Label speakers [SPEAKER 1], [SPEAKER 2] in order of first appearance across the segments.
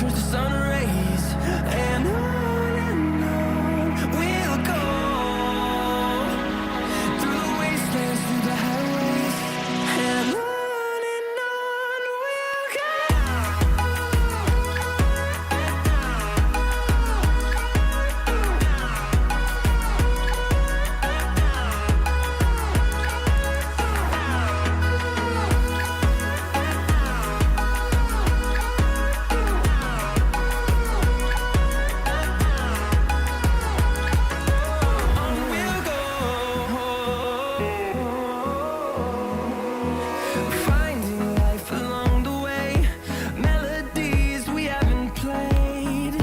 [SPEAKER 1] turns to sun rays, and on we'll go through the wastelands, through the highways, and on we'll go. Finding life along the way, melodies we haven't played.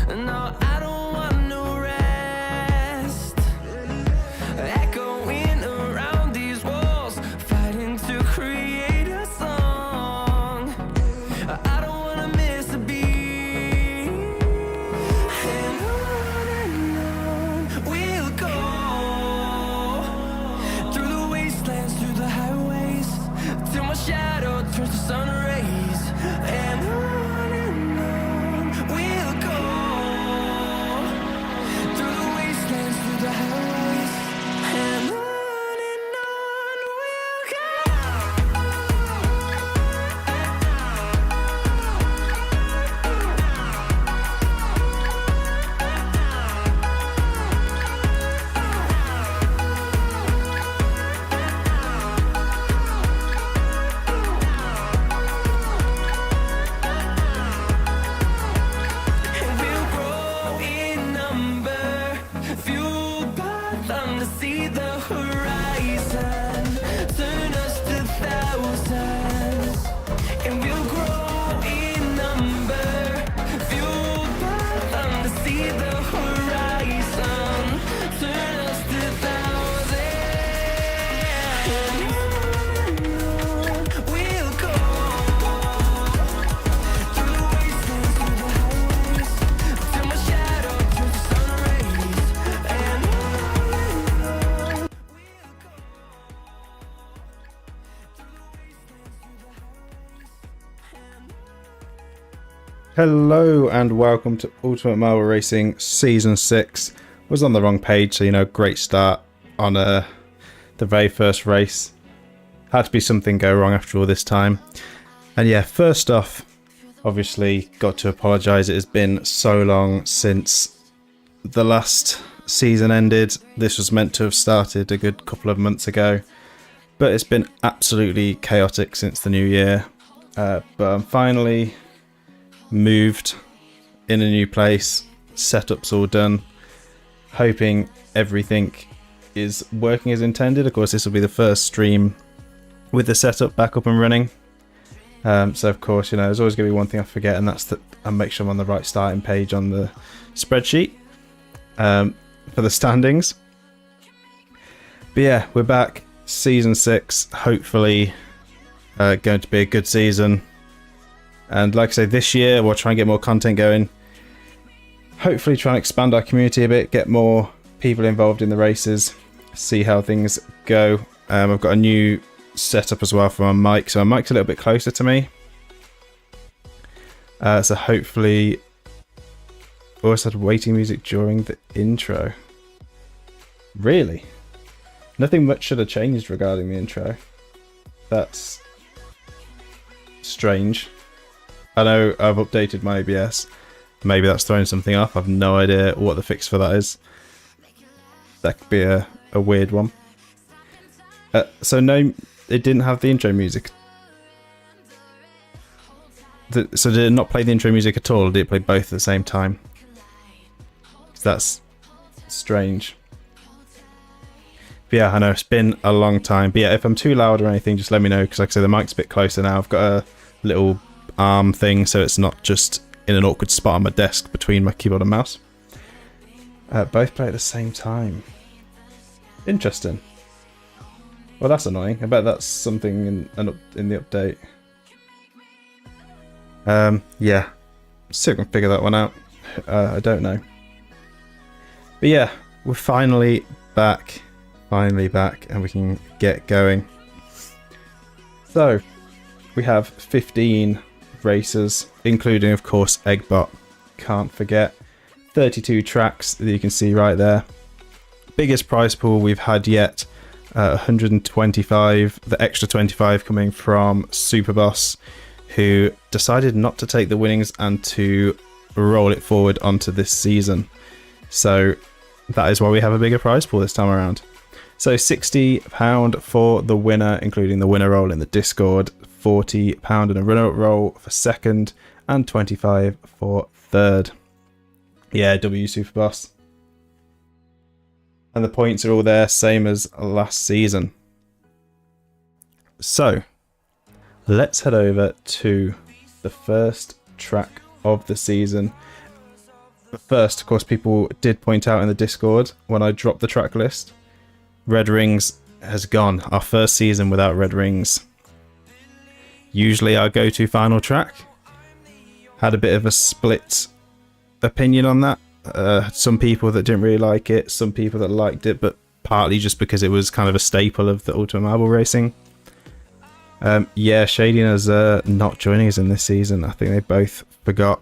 [SPEAKER 1] No, I don't want no rest. Echoing around these walls, fighting to create a song. I don't wanna miss a beat. And on we'll go through the wastelands, through the highways, till my shadow turns to sun rays, and on we'll go through the wastelands, through the highways, and on we'll go. And we'll grow in number, fueled by them to see the horizon, turn us to thousands. And we'll grow in number, fueled by them to see the horizon, turn us to thousands. And on we'll go through the wastelands, through the highways, till my shadow turns to sun rays, and on we'll go.
[SPEAKER 2] Hello and welcome to Ultimate Marble Racing Season 6. Was on the wrong page, so great start on the very first race. Had to be something go wrong after all this time. And yeah, first off, obviously got to apologise. It has been so long since the last season ended. This was meant to have started a good couple of months ago, but it's been absolutely chaotic since the new year. But I'm finally moved in a new place, setup's all done, hoping everything is working as intended. Of course, this will be the first stream with the setup back up and running, so of course there's always going to be one thing I forget, and that's that I make sure I'm on the right starting page on the spreadsheet for the standings. But yeah, we're back, season 6, hopefully going to be a good season. And like I say, this year we'll try and get more content going. Hopefully try and expand our community a bit, get more people involved in the races, see how things go. I've got a new setup as well for my mic, so my mic's a little bit closer to me. So hopefully... Oh, I said waiting music during the intro. Really? Nothing much should have changed regarding the intro. That's strange. I know I've updated my OBS. Maybe that's throwing something off. I've no idea what the fix for that is. That could be a weird one. So no, it didn't have the intro music. So did it not play the intro music at all, or did it play both at the same time? That's strange. But yeah, I know it's been a long time. But yeah, if I'm too loud or anything, just let me know, because like I say, the mic's a bit closer now. I've got a little arm thing, so it's not just in an awkward spot on my desk between my keyboard and mouse. Both play at the same time. Interesting. Well, that's annoying. I bet that's something in the update. Yeah. See if I can figure that one out. I don't know. But yeah, we're finally back. Finally back, and we can get going. So, we have 15 racers, including, of course, Eggbot. Can't forget. 32 tracks that you can see right there. Biggest prize pool we've had yet. 125, the extra 25 coming from Superboss, who decided not to take the winnings and to roll it forward onto this season. So that is why we have a bigger prize pool this time around. So £60 for the winner, including the winner roll in the Discord, £40 in a runner-up roll for second, and 25 for third. Yeah, W Superboss. And the points are all there, same as last season. So, let's head over to the first track of the season. But first, of course, people did point out in the Discord when I dropped the track list, Red Rings has gone. Our first season without Red Rings. Usually our go-to final track. Had a bit of a split opinion on that. Some people that didn't really like it, some people that liked it, but partly just because it was kind of a staple of the Ultimate Marble Racing. Yeah, Shady and us not joining us in this season. I think they both forgot.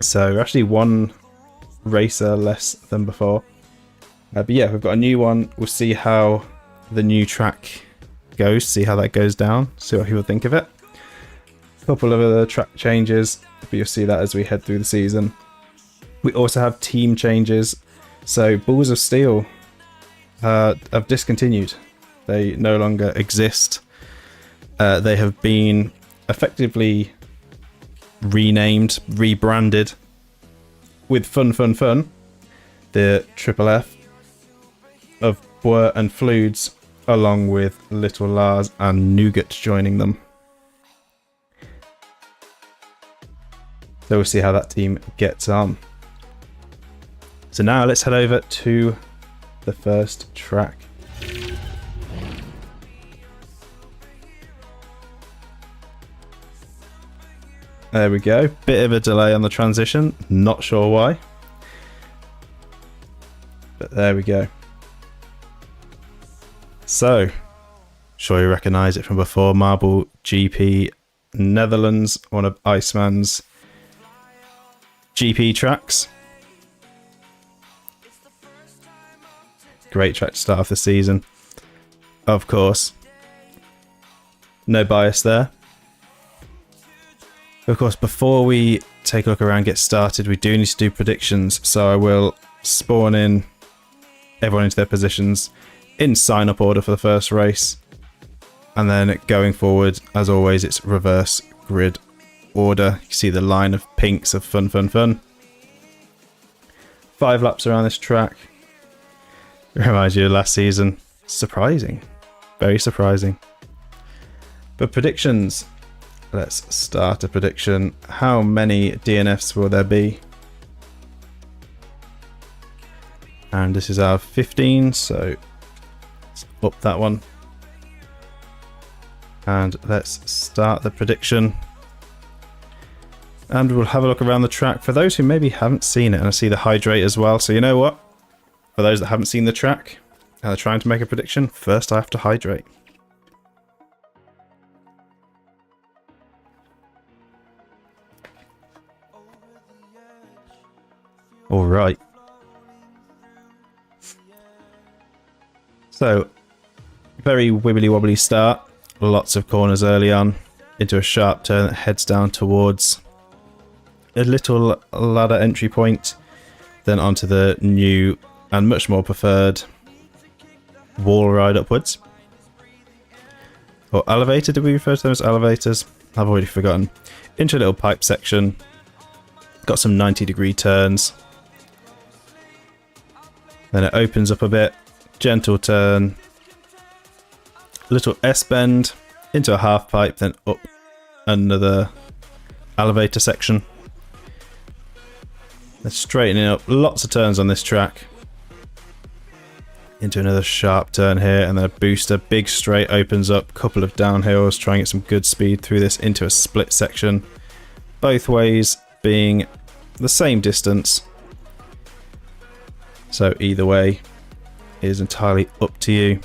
[SPEAKER 2] So actually one racer less than before. But yeah, we've got a new one. We'll see how the new track goes, see how that goes down, see what people think of it. A couple of other track changes, but you'll see that as we head through the season. We also have team changes. So Balls of Steel have discontinued. They no longer exist. They have been effectively renamed, rebranded with Fun, the Triple F of Boer and Fluids, along with Little Lars and Nougat joining them. So we'll see how that team gets on. So now let's head over to the first track. There we go. Bit of a delay on the transition. Not sure why. But there we go. So, sure you recognise it from before. Marble GP Netherlands, one of Iceman's GP tracks. Great track to start off the season. Of course. No bias there. Of course, before we take a look around, get started, we do need to do predictions. So I will spawn in everyone into their positions in sign-up order for the first race. And then going forward, as always, it's reverse grid order. You see the line of pinks of Fun. 5 laps around this track. Reminds you of last season. Surprising. Very surprising. But predictions. Let's start a prediction. How many DNFs will there be? And this is our 15, so let's up that one. And let's start the prediction. And we'll have a look around the track. For those who maybe haven't seen it, and I see the hydrate as well, so you know what? For those that haven't seen the track and are trying to make a prediction, first I have to hydrate. Alright. So, very wibbly wobbly start. Lots of corners early on. Into a sharp turn that heads down towards a little ladder entry point. Then onto the new and much more preferred wall ride upwards. Or elevator, did we refer to them as elevators? I've already forgotten. Into a little pipe section. Got some 90-degree turns. Then it opens up a bit. Gentle turn. Little S-bend. Into a half pipe, then up another elevator section. Then straightening up. Lots of turns on this track. Into another sharp turn here, and then a booster. Big straight opens up. Couple of downhills. Try and get some good speed through this into a split section. Both ways being the same distance. So either way is entirely up to you.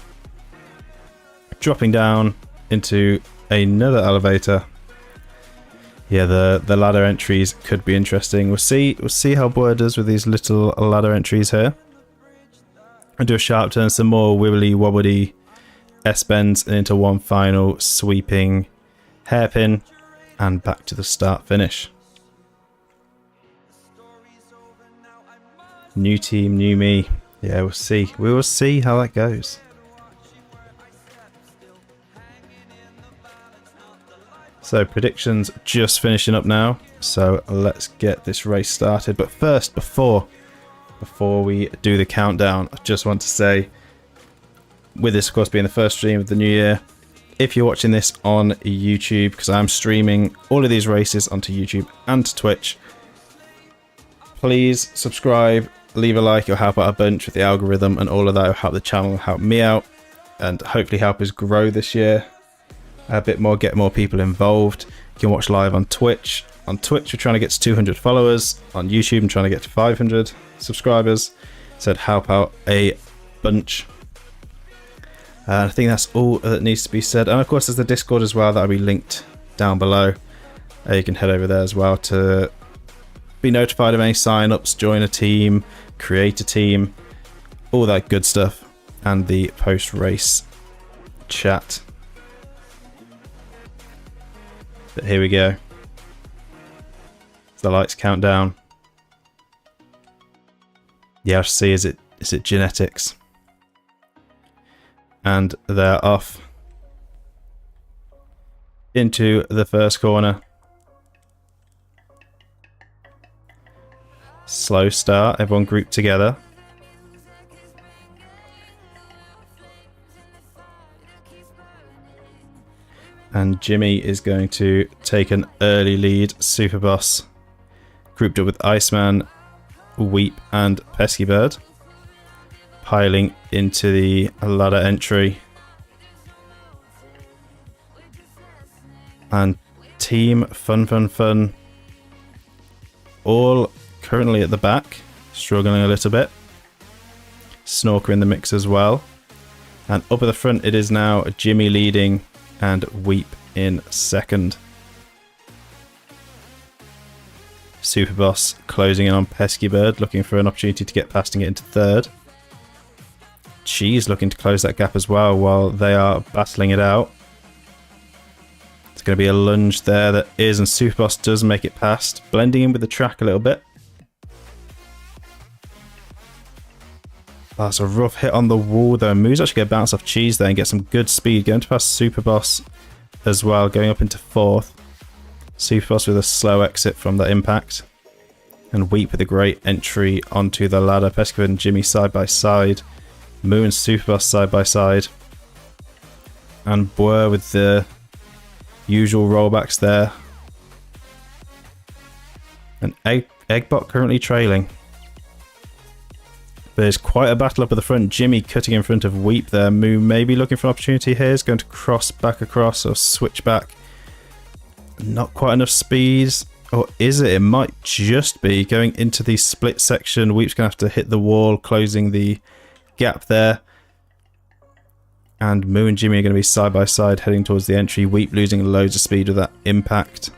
[SPEAKER 2] Dropping down into another elevator. Yeah, the ladder entries could be interesting. We'll see how Boer does with these little ladder entries here. And do a sharp turn, some more wibbly wobbly S-bends, and into one final sweeping hairpin, and back to the start finish. New team, new me. Yeah, we'll see. We will see how that goes. So predictions just finishing up now. So let's get this race started. But first, before we do the countdown, I just want to say, with this of course being the first stream of the new year, if you're watching this on YouTube, because I'm streaming all of these races onto YouTube and to Twitch, please subscribe, leave a like. It'll help out a bunch with the algorithm and all of that. It'll help the channel, help me out, and hopefully help us grow this year a bit more, get more people involved. You can watch live on Twitch. On Twitch, we're trying to get to 200 followers. On YouTube, I'm trying to get to 500 subscribers. So it'd help out a bunch. I think that's all that needs to be said. And of course, there's the Discord as well. That'll be linked down below. You can head over there as well to be notified of any sign-ups, join a team, create a team, all that good stuff. And the post-race chat. But here we go. The lights count down. Yeah, I see. Is it genetics? And they're off into the first corner. Slow start. Everyone grouped together. And Jimmy is going to take an early lead. Superboss grouped up with Iceman, Weep and Pesky Bird, piling into the ladder entry. And Team Fun all currently at the back, struggling a little bit. Snorker in the mix as well. And up at the front it is now Jimmy leading and Weep in second. Superboss closing in on Pesky Bird, looking for an opportunity to get past and get into third. Cheese looking to close that gap as well while they are battling it out. It's going to be a lunge there that is, and Superboss does make it past, blending in with the track a little bit. That's a rough hit on the wall though. Moo's actually going to bounce off Cheese there and get some good speed. Going to pass Superboss as well, going up into fourth. Superboss with a slow exit from that impact. And Weep with a great entry onto the ladder. Pesky and Jimmy side by side. Moo and Superboss side by side. And Boer with the usual rollbacks there. And Eggbot currently trailing. There's quite a battle up at the front. Jimmy cutting in front of Weep there. Moo maybe looking for an opportunity here. He's going to cross back across or switch back. Not quite enough speed. Or is it? It might just be going into the split section. Weep's going to have to hit the wall, closing the gap there. And Moo and Jimmy are going to be side by side heading towards the entry. Weep losing loads of speed with that impact.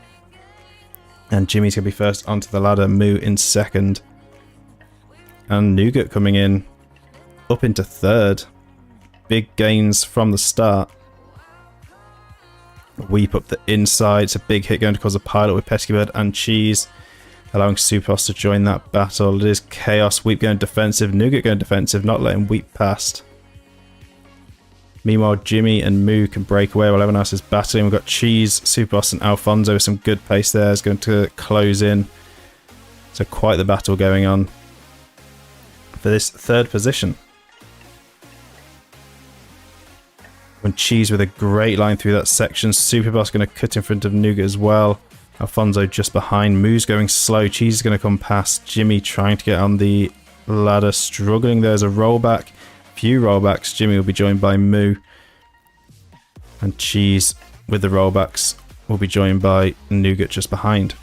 [SPEAKER 2] And Jimmy's going to be first onto the ladder. Moo in second. And Nougat coming in up into third. Big gains from the start. Weep up the inside. It's a big hit going to cause a pilot with Pesky Bird and Cheese, allowing Superboss to join that battle. It is chaos. Weep going defensive. Nougat going defensive, not letting Weep past. Meanwhile, Jimmy and Moo can break away while everyone else is battling. We've got Cheese, Superboss and Alfonso with some good pace there. Is going to close in. So quite the battle going on for this third position. When Cheese with a great line through that section. Superboss going to cut in front of Nougat as well. Alfonso just behind. Moo's going slow. Cheese is going to come past. Jimmy trying to get on the ladder. Struggling. There's a rollback. Few rollbacks. Jimmy will be joined by Moo. And Cheese with the rollbacks will be joined by Nougat just behind.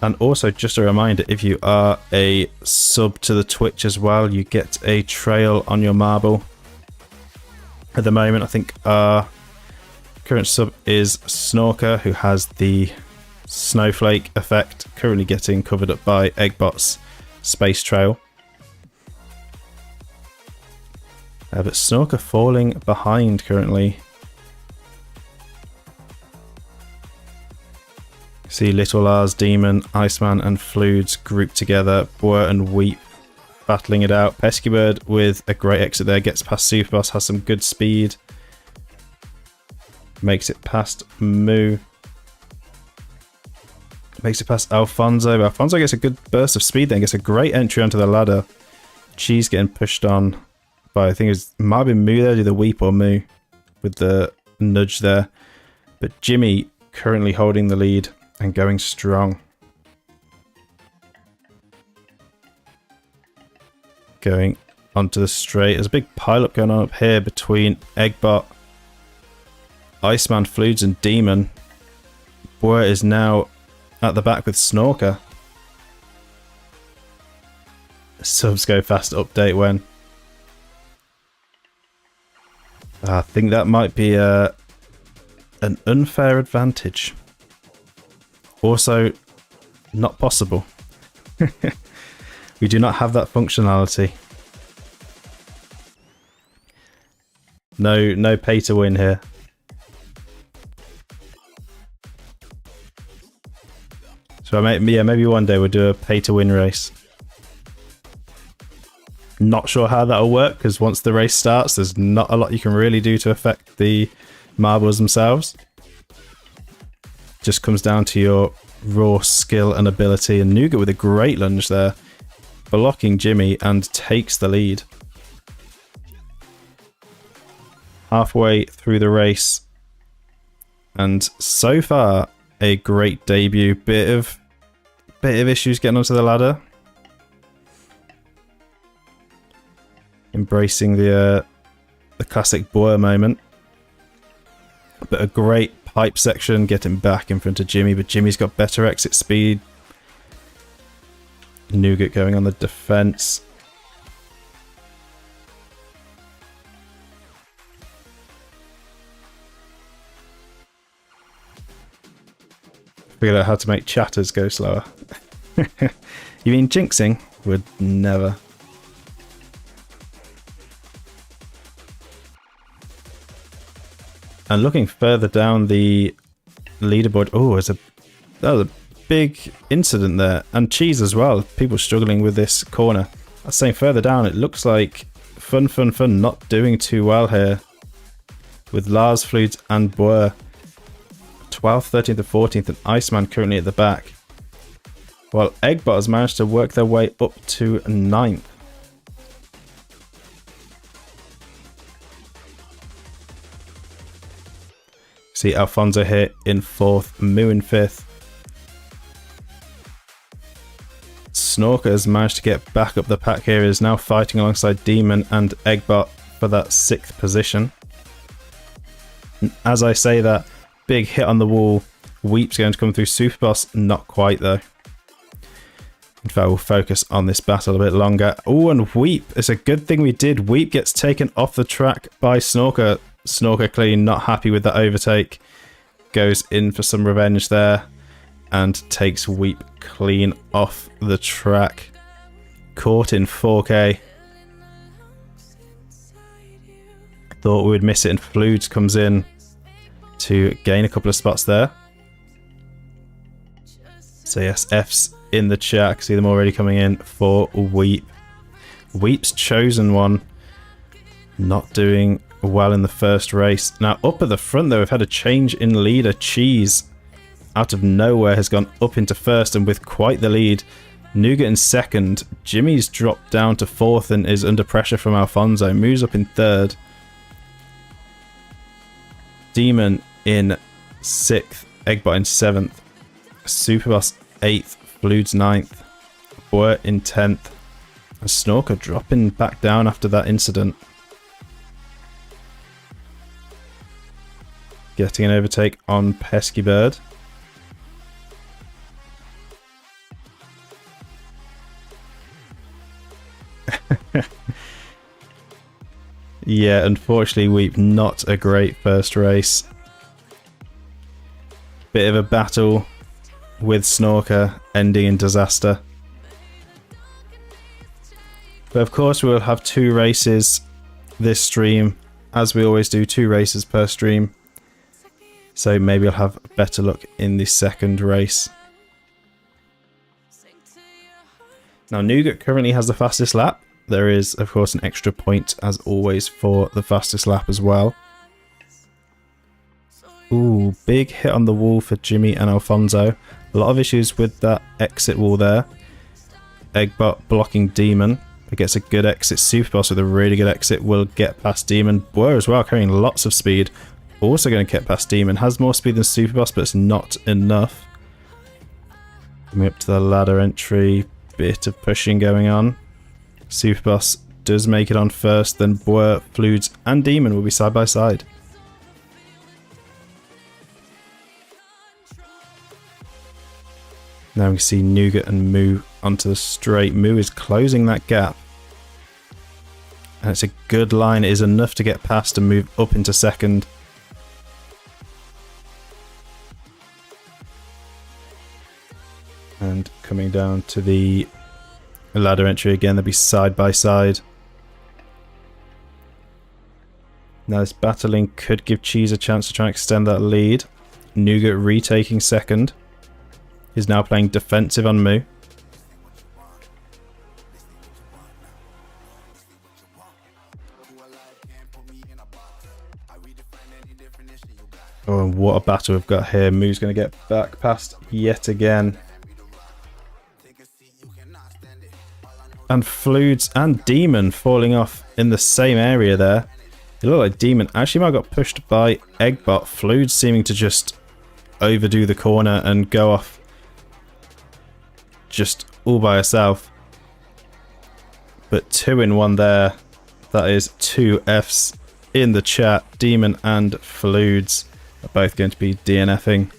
[SPEAKER 2] And also, just a reminder, if you are a sub to the Twitch as well, you get a trail on your marble. At the moment, I think our current sub is Snorker, who has the snowflake effect, currently getting covered up by Eggbot's space trail. But Snorker falling behind currently. See Little Lars, Demon, Iceman and Fludes grouped together. Boer and Weep battling it out. Pesky Bird with a great exit there, gets past Superboss, has some good speed. Makes it past Moo. Makes it past Alfonso. But Alfonso gets a good burst of speed then, gets a great entry onto the ladder. Cheese getting pushed on by, I think it might have been Moo there, do the Weep or Moo with the nudge there. But Jimmy currently holding the lead and going strong. Going onto the straight. There's a big pile-up going on up here between Eggbot, Iceman, Fludes and Demon. Boer is now at the back with Snorker. Subs go fast update when. I think that might be an unfair advantage. Also, not possible. We do not have that functionality. No pay to win here. So maybe one day we'll do a pay to win race. Not sure how that'll work, because once the race starts, there's not a lot you can really do to affect the marbles themselves. Just comes down to your raw skill and ability. And Nougat with a great lunge there, blocking Jimmy, and takes the lead. Halfway through the race, and so far a great debut. Bit of issues getting onto the ladder. Embracing the classic Boer moment, but a great pipe section getting back in front of Jimmy, but Jimmy's got better exit speed. Nougat going on the defense. Figured out how to make chatters go slower. You mean jinxing? Would never. And looking further down the leaderboard, oh, that was a big incident there. And Cheese as well, people struggling with this corner. I was saying further down, it looks like Fun not doing too well here. With Lars, Fludes and Boer 12th, 13th and 14th, and Iceman currently at the back. While Eggbot has managed to work their way up to 9th. See Alfonso here in 4th, Moo in 5th. Snorker has managed to get back up the pack here, is now fighting alongside Demon and Eggbot for that 6th position. And as I say that, big hit on the wall. Weep's going to come through Superboss, not quite though. In fact, we'll focus on this battle a bit longer. Oh, and Weep, it's a good thing we did. Weep gets taken off the track by Snorker. Snorker clean, not happy with that overtake. Goes in for some revenge there and takes Weep clean off the track. Caught in 4K. Thought we would miss it, and Fludes comes in to gain a couple of spots there. So yes, F's in the chat. I can see them already coming in for Weep. Weep's chosen one. Not doing well in the first race. Now up at the front though, we've had a change in leader. Cheese out of nowhere has gone up into first and with quite the lead. Nougat in second. Jimmy's dropped down to 4th and is under pressure from Alfonso. Moves up in 3rd. Demon in 6th. Eggbot in 7th. Superboss 8th. Fludes 9th. Boer in 10th. And Snorker dropping back down after that incident. Getting an overtake on Pesky Bird. Yeah, unfortunately, Weep, not a great first race. Bit of a battle with Snorker, ending in disaster. But of course, we'll have 2 races this stream, as we always do, 2 races per stream. So maybe I'll have better luck in the second race. Now, Nougat currently has the fastest lap. There is, of course, an extra point, as always, for the fastest lap as well. Ooh, big hit on the wall for Jimmy and Alfonso. A lot of issues with that exit wall there. Eggbot blocking Demon. It gets a good exit. Superboss with a really good exit will get past Demon. Boer as well, carrying lots of speed. Also going to get past Demon. Has more speed than Superboss, but it's not enough. Coming up to the ladder entry. Bit of pushing going on. Superboss does make it on first. Then Boer, Fluids, and Demon will be side by side. Now we can see Nougat and Moo onto the straight. Moo is closing that gap. And it's a good line. It is enough to get past and move up into second. And coming down to the ladder entry again, they'll be side by side. Now this battling could give Cheese a chance to try and extend that lead. Nougat retaking second. He's now playing defensive on Moo. Oh, and what a battle we've got here. Moo's going to get back past yet again. And Fluids and Demon falling off in the same area there. It looked like Demon actually might have got pushed by Eggbot. Fluids seeming to just overdo the corner and go off just all by herself. But 2 in 1 there. That is 2 Fs in the chat. Demon and Fluids are both going to be DNFing.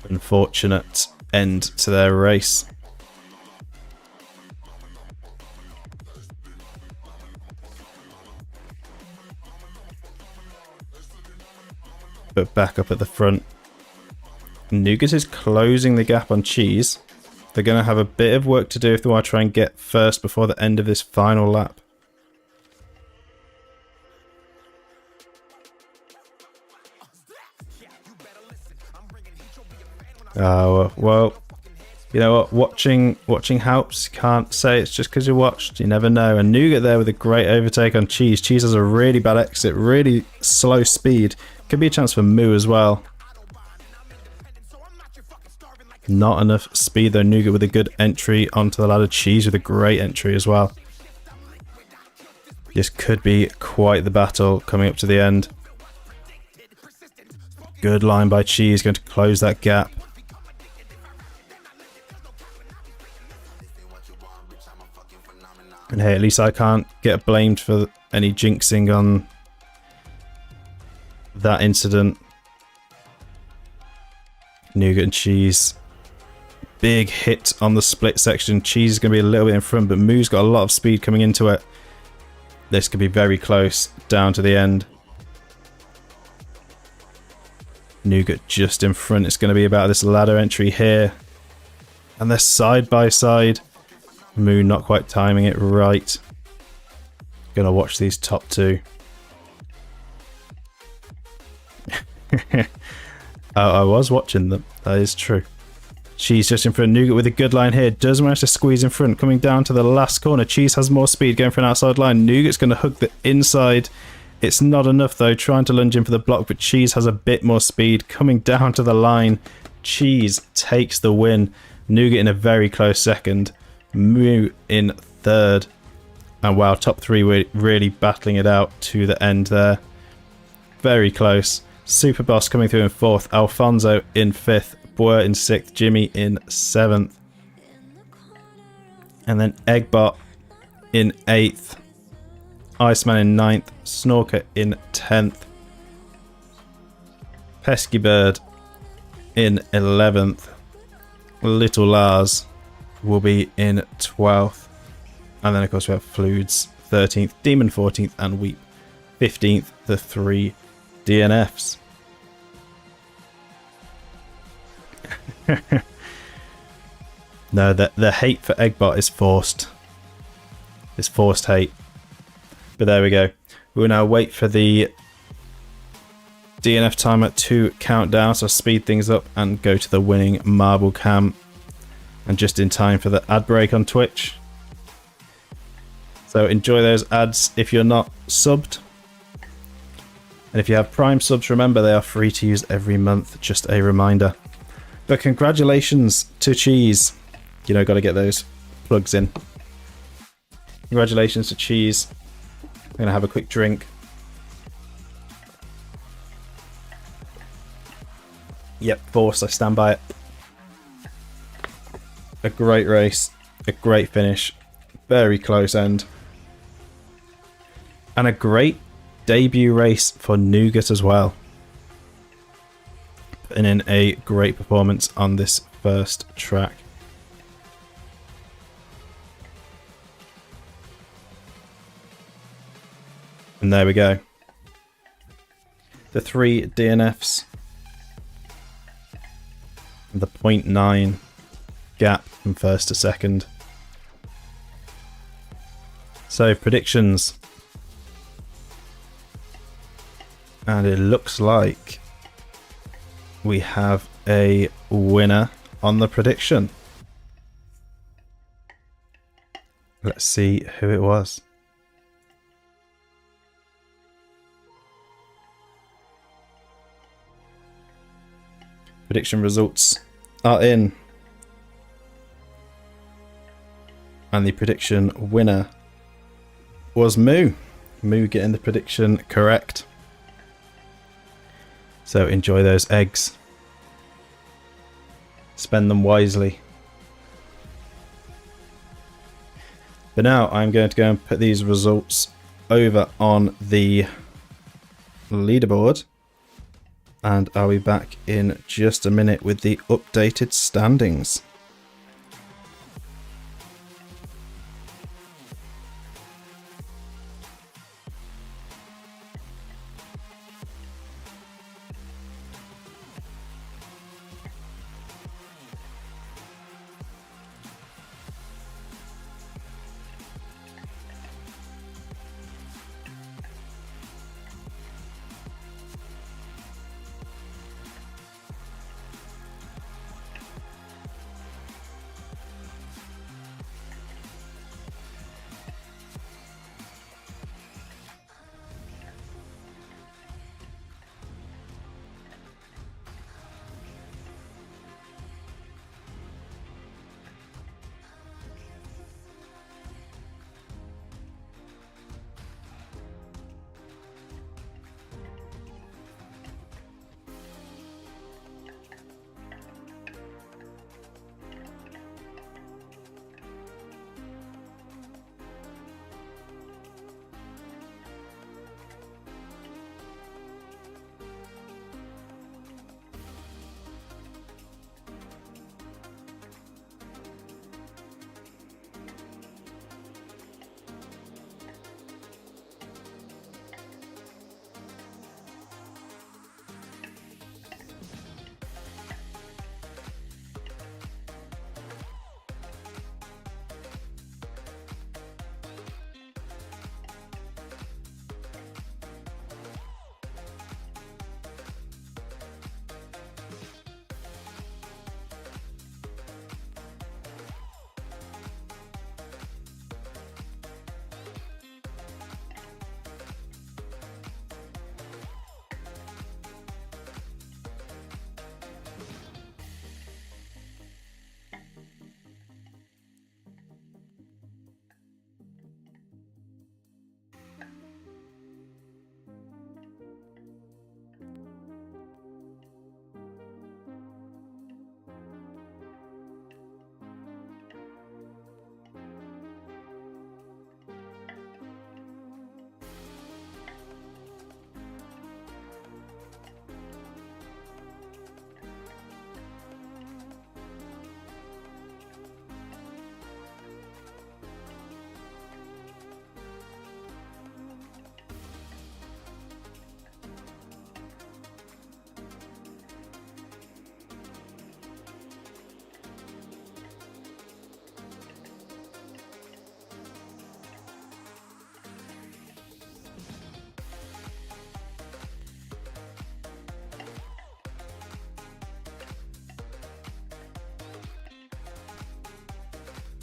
[SPEAKER 2] Unfortunate end to their race. But back up at the front. Nougat is closing the gap on Cheese. They're going to have a bit of work to do if they want to try and get first before the end of this final lap. Oh, well, you know what? Watching helps. Can't say it's just because you watched. You never know. And Nougat there with a great overtake on Cheese. Cheese has a really bad exit, really slow speed. Could be a chance for Moo as well. Not enough speed though. Nougat with a good entry onto the ladder. Cheese with a great entry as well. This could be quite the battle coming up to the end. Good line by Cheese, going to close that gap. And hey, at least I can't get blamed for any jinxing on that incident. Nougat and Cheese. Big hit on the split section. Cheese is going to be a little bit in front, but Moo's got a lot of speed coming into it. This could be very close down to the end. Nougat just in front. It's going to be about this ladder entry here. And they're side by side. Moo not quite timing it right. Gonna watch these top 2. I was watching them. That is true. Cheese just in front. Nougat with a good line here. Does manage to squeeze in front. Coming down to the last corner. Cheese has more speed going for an outside line. Nougat's going to hook the inside. It's not enough though. Trying to lunge in for the block, but Cheese has a bit more speed. Coming down to the line. Cheese takes the win. Nougat in a very close second. Moo in third. And wow, top 3 really battling it out to the end there. Very close. Superboss coming through in 4th. Alfonso in 5th. Boer in 6th. Jimmy in 7th. And then Eggbot in 8th. Iceman in 9th. Snorker in 10th. Pesky Bird in 11th. Little Lars will be in 12th. And then, of course, we have Fluids 13th, Demon 14th, and Weep 15th, the 3 DNFs. No, the hate for Eggbot is forced. It's forced hate. But there we go. We will now wait for the DNF timer to count down, so speed things up and go to the winning marble cam. And just in time for the ad break on Twitch. So enjoy those ads if you're not subbed. And if you have Prime subs, remember they are free to use every month, just a reminder. But congratulations to Cheese. You know, got to get those plugs in. Congratulations to Cheese. I'm going to have a quick drink. Yep, forced, I stand by it. A great race, a great finish, very close end. And a great debut race for Nougat as well. Putting in a great performance on this first track. And there we go. The 3 DNFs. The 0.9 gap from first to second. So predictions. And it looks like we have a winner on the prediction. Let's see who it was. Prediction results are in. And the prediction winner was Moo. Moo getting the prediction correct. So enjoy those eggs. Spend them wisely. But now I'm going to go and put these results over on the leaderboard. And I'll be back in just a minute with the updated standings.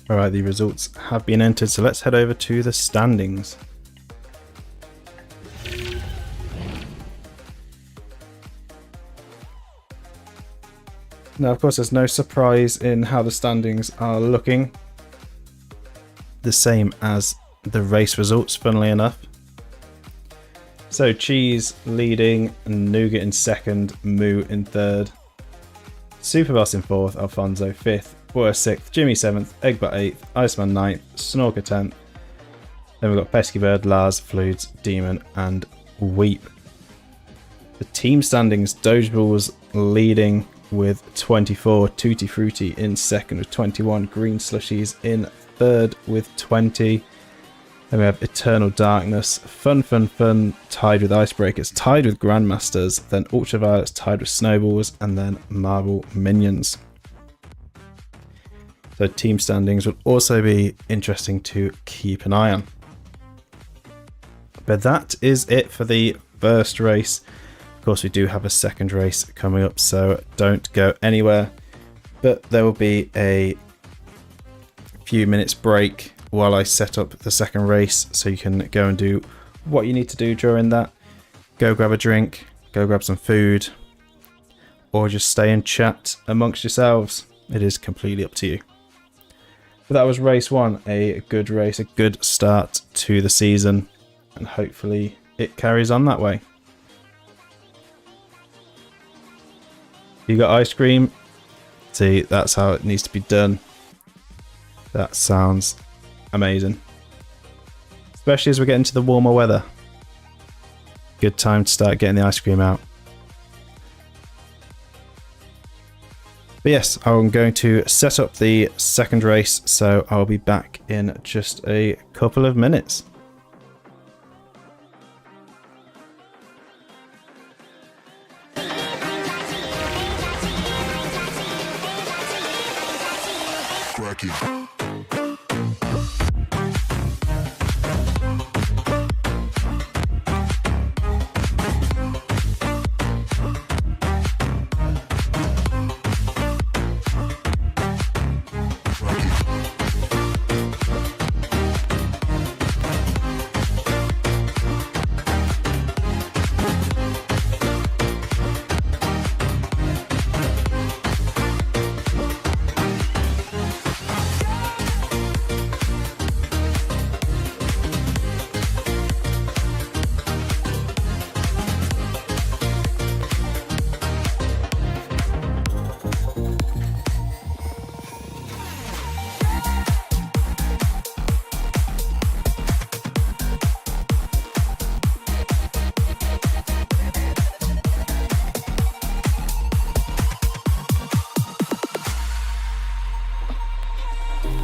[SPEAKER 2] Alright, the results have been entered, so let's head over to the standings. Now, of course, there's no surprise in how the standings are looking. The same as the race results, funnily enough. So, Cheese leading, Nougat in second, Moo in third, Superboss in fourth, Alfonso fifth, Boyer sixth, Jimmy seventh, Eggbot eighth, Iceman ninth, Snorker 10th. Then we've got Pesky Bird, Lars, Fluids, Demon, and Weep. The team standings, Dogeballs leading with 24, Tutti Frutti in second with 21, Green Slushies in third with 20. Then we have Eternal Darkness, Fun tied with Icebreakers, tied with Grandmasters, then Ultraviolets tied with Snowballs, and then Marble Minions. So team standings will also be interesting to keep an eye on. But that is it for the first race. Of course, we do have a second race coming up, so don't go anywhere. But there will be a few minutes break while I set up the second race, so you can go and do what you need to do during that. Go grab a drink, go grab some food, or just stay and chat amongst yourselves. It is completely up to you. But that was race one, a good race, a good start to the season, and hopefully it carries on that way. You got ice cream? See, that's how it needs to be done. That sounds amazing. Especially as we get into the warmer weather. Good time to start getting the ice cream out. But yes, I'm going to set up the second race, so I'll be back in just a couple of minutes.
[SPEAKER 3] Cracky.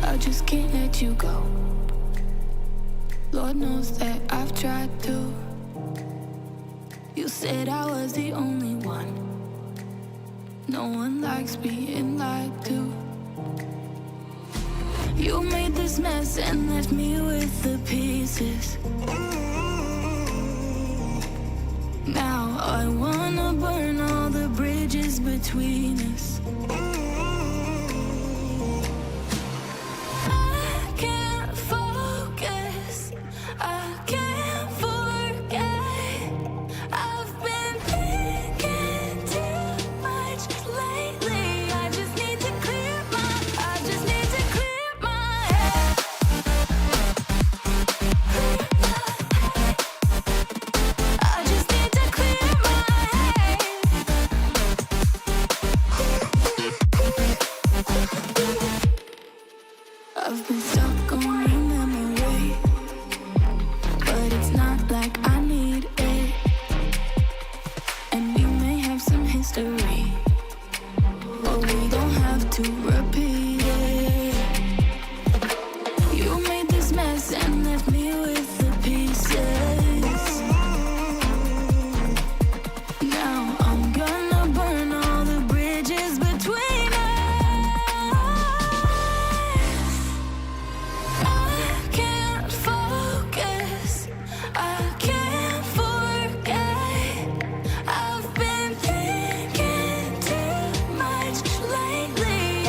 [SPEAKER 4] I just can't let you go. Lord knows that I've tried to. You said I was the only one. No one likes being lied to. You made this mess and left me with the pieces. Now I wanna burn all the bridges between us. I've been stuck on your memory, but it's not like I need it. And we may have some history, but we don't have to repeat it. You made this mess and left me with the pieces. Now I'm gonna burn all the bridges between us.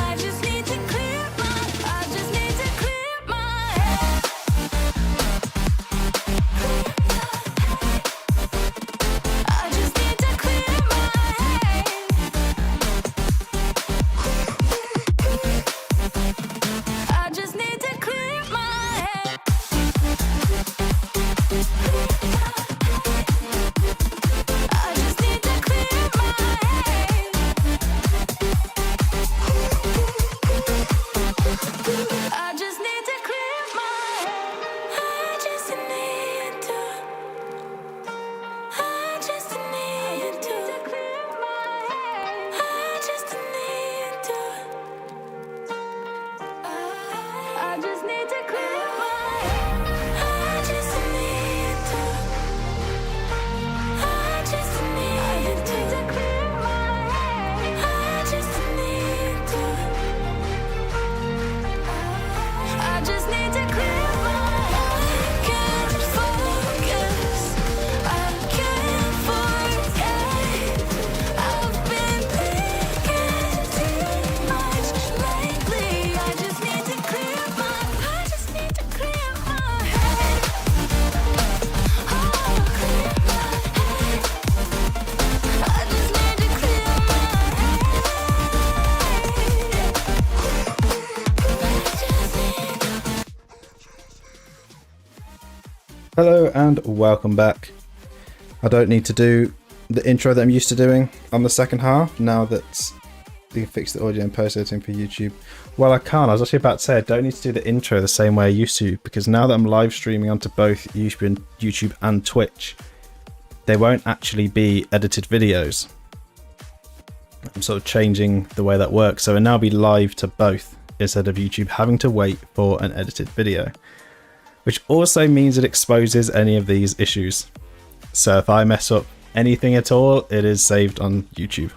[SPEAKER 4] I just need to clear my
[SPEAKER 2] Hello and welcome back. I don't need to do the intro that I'm used to doing on the second half now that you can fix the audio and post editing for YouTube. Well, I can't. I was actually about to say I don't need to do the intro the same way I used to, because now that I'm live streaming onto both YouTube and Twitch, they won't actually be edited videos. I'm sort of changing the way that works, so it'll now be live to both instead of YouTube having to wait for an edited video, which also means it exposes any of these issues. So if I mess up anything at all, it is saved on YouTube.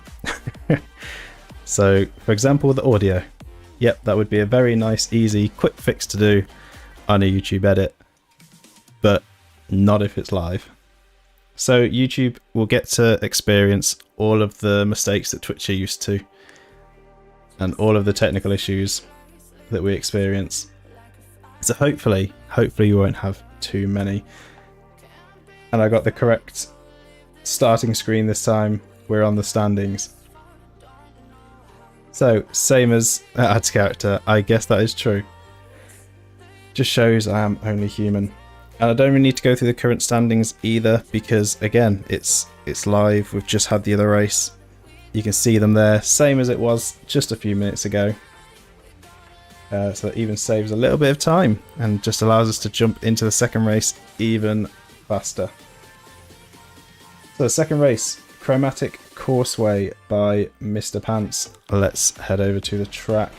[SPEAKER 2] So for example, the audio. Yep, that would be a very nice, easy, quick fix to do on a YouTube edit, but not if it's live. So YouTube will get to experience all of the mistakes that Twitch are used to and all of the technical issues that we experience. So hopefully you won't have too many. And I got the correct starting screen this time. We're on the standings. So, same as adds character, I guess that is true. Just shows I am only human. And I don't really need to go through the current standings either, because again, it's live. We've just had the other race. You can see them there, same as it was just a few minutes ago. So that even saves a little bit of time and just allows us to jump into the second race even faster. So the second race, Chromatic Courseway by Mr. Pants. Let's head over to the track.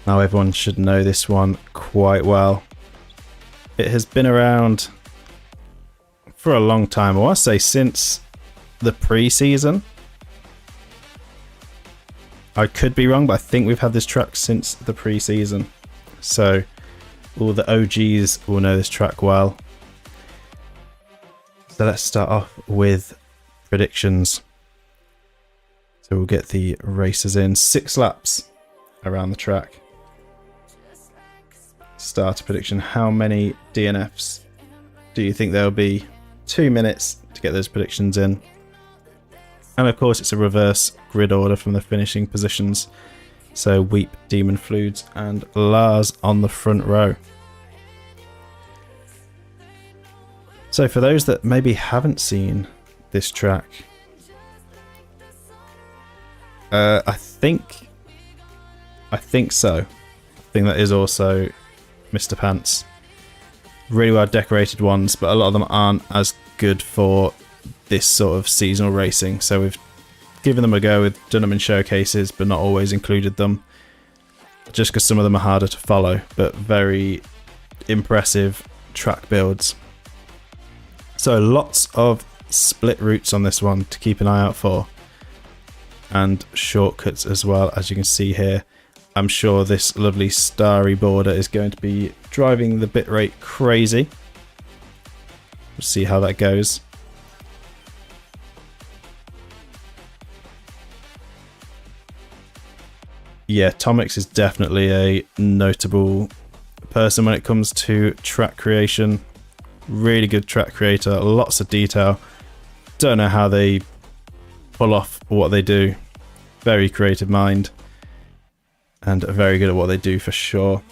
[SPEAKER 2] Now everyone should know this one quite well. It has been around for a long time. I want to say since the pre-season. I could be wrong, but I think we've had this track since the pre-season. So all the OGs will know this track well. So let's start off with predictions. So we'll get the racers in. 6 laps around the track. Starter prediction. How many DNFs do you think there'll be? 2 minutes to get those predictions in. And of course it's a reverse grid order from the finishing positions. So Weep, Demon Fluids and Lars on the front row. So for those that maybe haven't seen this track, I think so. I think that is also Mr. Pants. Really well decorated ones, but a lot of them aren't as good for this sort of seasonal racing. So we've given them a go, we've done them in showcases, but not always included them. Just because some of them are harder to follow, but very impressive track builds. So lots of split routes on this one to keep an eye out for. And shortcuts as well, as you can see here. I'm sure this lovely starry border is going to be driving the bitrate crazy. We'll see how that goes. Yeah, Tomix is definitely a notable person when it comes to track creation. Really good track creator, lots of detail. Don't know how they pull off what they do. Very creative mind. And very good at what they do for sure.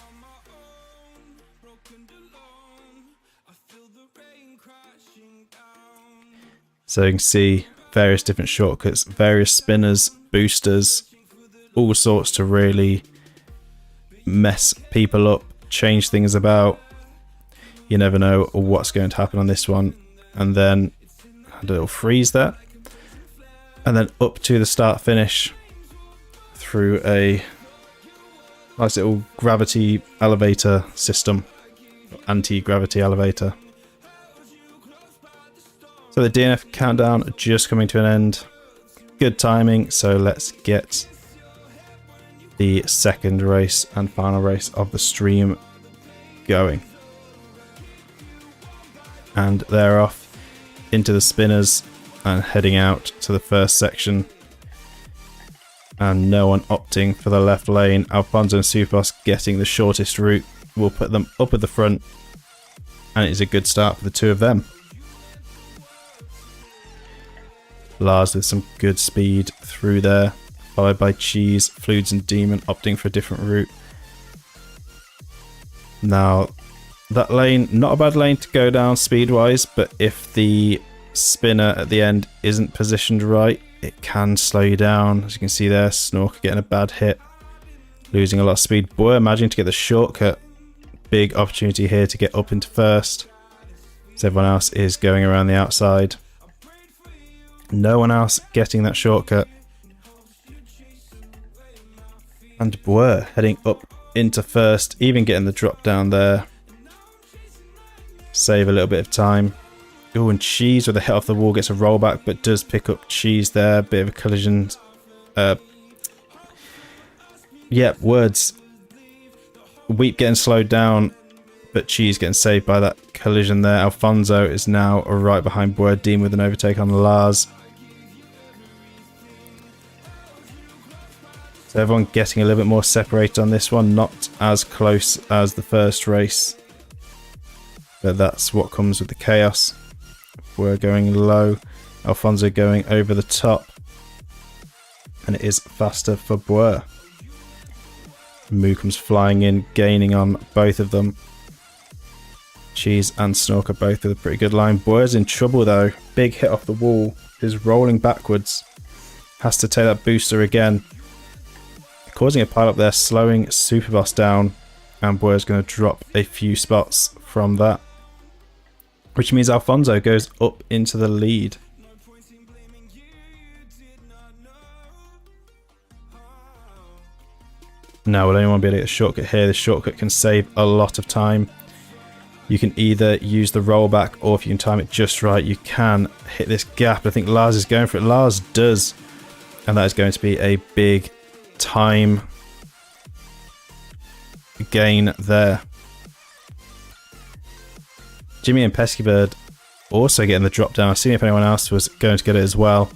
[SPEAKER 2] So you can see various different shortcuts, various spinners, boosters, all sorts to really mess people up, change things about. You never know what's going to happen on this one. And then a little freeze there. And then up to the start finish through a nice little gravity elevator system, anti-gravity elevator. So the DNF countdown just coming to an end. Good timing, so let's get the second race and final race of the stream going. And they're off into the spinners and heading out to the first section. And no one opting for the left lane. Alfonso and Supos getting the shortest route will put them up at the front. And it's a good start for the two of them. Lars with some good speed through there, followed by Cheese, Fluids and Demon opting for a different route. Now, that lane, not a bad lane to go down speed-wise, but if the spinner at the end isn't positioned right, it can slow you down. As you can see there, Snorker getting a bad hit, losing a lot of speed. Boy, managing to get the shortcut. Big opportunity here to get up into first. So everyone else is going around the outside. No one else getting that shortcut. And Boer heading up into first, even getting the drop down there. Save a little bit of time. Oh, and Cheese with a hit off the wall gets a rollback, but does pick up Cheese there. Bit of a collision. Yeah, words. Weep getting slowed down, but Cheese getting saved by that collision there. Alfonso is now right behind Boer. Dean with an overtake on Lars. So everyone getting a little bit more separated on this one. Not as close as the first race. But that's what comes with the chaos. We're going low. Alfonso going over the top. And it is faster for Boer. Moo comes flying in, gaining on both of them. Cheese and Snorker both with a pretty good line. Boer's in trouble though. Big hit off the wall. Is rolling backwards. Has to take that booster again. Causing a pile up there, slowing Superboss down. And Boer's going to drop a few spots from that. Which means Alfonso goes up into the lead. Now, will anyone be able to get a shortcut here? The shortcut can save a lot of time. You can either use the rollback, or if you can time it just right, you can hit this gap. I think Lars is going for it. Lars does. And that is going to be a big time gain there. Jimmy and Pesky Bird also getting the drop down. I've seen if anyone else was going to get it as well.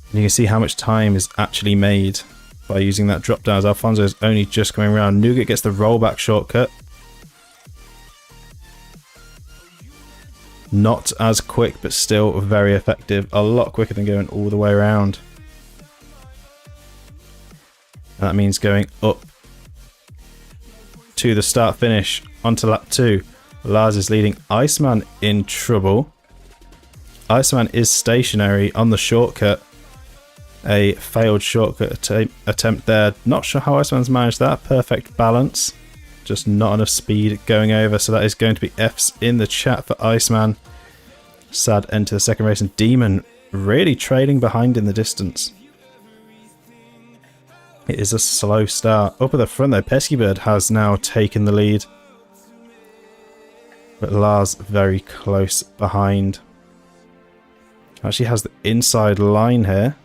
[SPEAKER 2] And you can see how much time is actually made by using that drop down, as Alfonso is only just coming around. Nougat gets the rollback shortcut. Not as quick, but still very effective. A lot quicker than going all the way around. And that means going up to the start finish onto lap 2. Lars is leading. Iceman in trouble. Iceman is stationary on the shortcut. A failed shortcut attempt there. Not sure how Iceman's managed that. Perfect balance. Just not enough speed going over. So that is going to be F's in the chat for Iceman. Sad end to the second race. And Demon really trailing behind in the distance. It is a slow start. Up at the front though, Pesky Bird has now taken the lead. But Lars very close behind. Actually has the inside line here.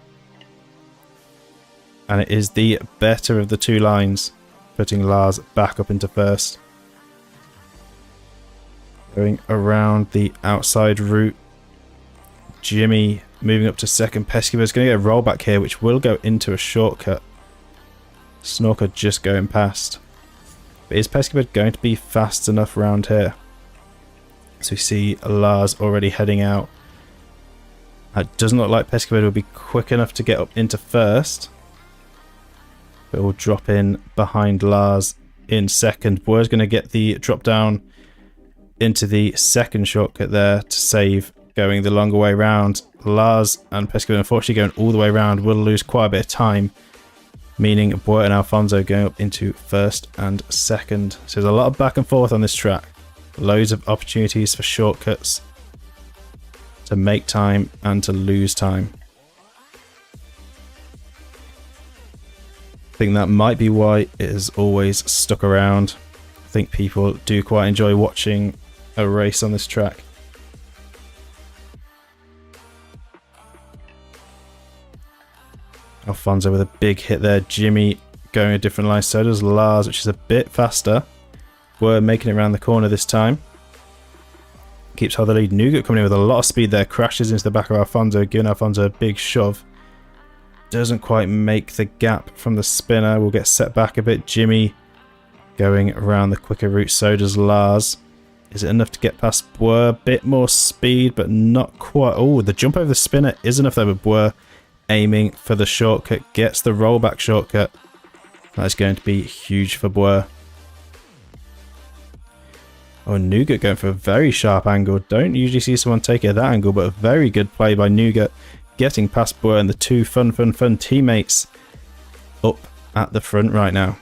[SPEAKER 2] And it is the better of the two lines, putting Lars back up into first. Going around the outside route. Jimmy moving up to second. Pesky Bird's going to get a rollback here, which will go into a shortcut. Snorker just going past. But is Pesky Bird going to be fast enough around here? So we see Lars already heading out. It doesn't look like Pesky Bird will be quick enough to get up into first. But will drop in behind Lars in second. Boer's going to get the drop down into the second shortcut there to save going the longer way round. Lars and Pesky Bird, unfortunately, going all the way around will lose quite a bit of time. Meaning Boer and Alfonso going up into first and second. So there's a lot of back and forth on this track. Loads of opportunities for shortcuts to make time and to lose time. I think that might be why it is always stuck around. I think people do quite enjoy watching a race on this track. Alfonso with a big hit there. Jimmy going a different line. So does Lars, which is a bit faster. We're making it around the corner this time. Keeps hold of the lead. Nougat coming in with a lot of speed there. Crashes into the back of Alfonso, giving Alfonso a big shove. Doesn't quite make the gap from the spinner. Will get set back a bit. Jimmy going around the quicker route. So does Lars. Is it enough to get past Boer? Bit more speed, but not quite. Oh, the jump over the spinner is enough though, but Boer aiming for the shortcut, gets the rollback shortcut. That's going to be huge for Boer. Oh, Nougat going for a very sharp angle. Don't usually see someone take it at that angle, but a very good play by Nougat. Getting past Boer and the two fun teammates up at the front right now.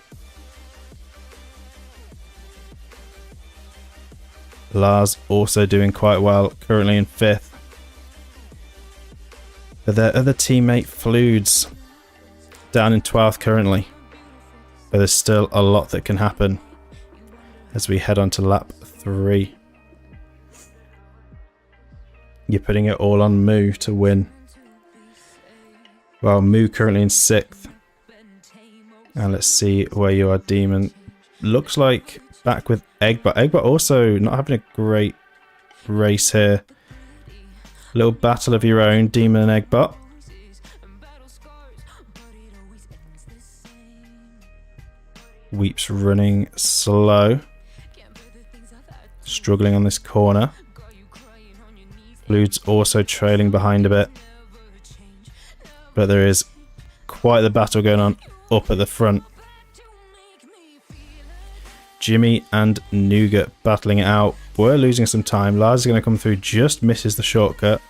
[SPEAKER 2] Lars also doing quite well, currently in 5th. But their other teammate, Fludes, down in 12th currently. But there's still a lot that can happen as we head on to lap 3. You're putting it all on Moo to win. Well, Moo currently in 6th. And let's see where you are, Demon. Looks like back with Eggbot. Eggbot also not having a great race here. Little battle of your own, Demon and Eggbot. Weep's running slow. Struggling on this corner. Flude's also trailing behind a bit. But there is quite the battle going on up at the front. Jimmy and Nougat battling it out. We're losing some time. Lars is going to come through, just misses the shortcut.